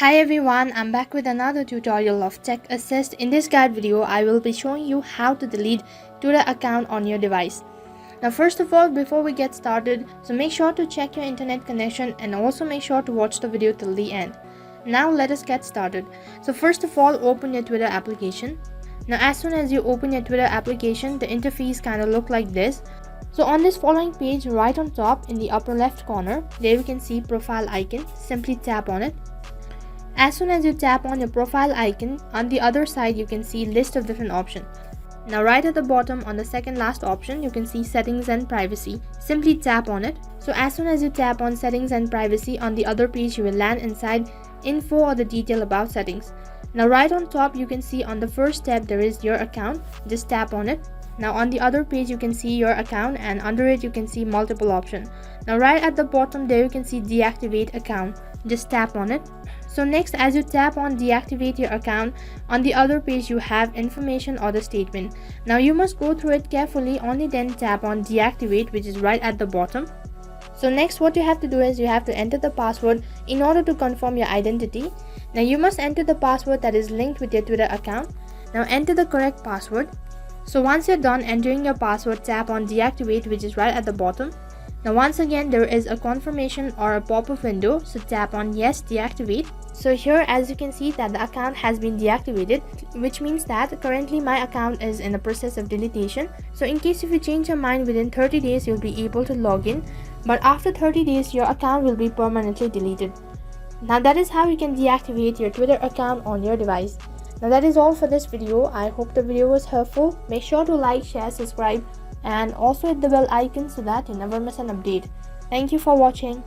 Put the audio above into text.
Hi everyone, I'm back with another tutorial of Tech Assist. In this guide video, I will be showing you how to delete Twitter account on your device. Now first of all, before we get started, so make sure to check your internet connection and also make sure to watch the video till the end. Now let us get started. So first of all, open your Twitter application. Now as soon as you open your Twitter application, the interface kind of look like this. So on this following page, right on top in the upper left corner, there you can see profile icon. Simply tap on it. As soon as you tap on your profile icon, on the other side you can see list of different options. Now right at the bottom on the second last option, you can see settings and privacy. Simply tap on it. So as soon as you tap on settings and privacy, on the other page you will land inside info or the detail about settings. Now right on top you can see on the first tab there is your account. Just tap on it. Now on the other page you can see your account and under it you can see multiple options. Now right at the bottom there you can see deactivate account. Just tap on it. So next, as you tap on deactivate your account, on the other page you have information or the statement. Now you must go through it carefully, only then tap on deactivate, which is right at the bottom. So next what you have to do is you have to enter the password in order to confirm your identity. Now you must enter the password that is linked with your Twitter account. Now enter the correct password. So once you're done entering your password, tap on deactivate, which is right at the bottom. Now once again there is a confirmation or a pop-up window, so tap on yes, deactivate. So here as you can see that the account has been deactivated, which means that currently my account is in the process of deletion. So in case if you change your mind within 30 days you'll be able to log in, but after 30 days your account will be permanently deleted. Now that is how you can deactivate your Twitter account on your device. Now that is all for this video. I hope the video was helpful. Make sure to like, share, subscribe and also hit the bell icon so that you never miss an update. Thank you for watching.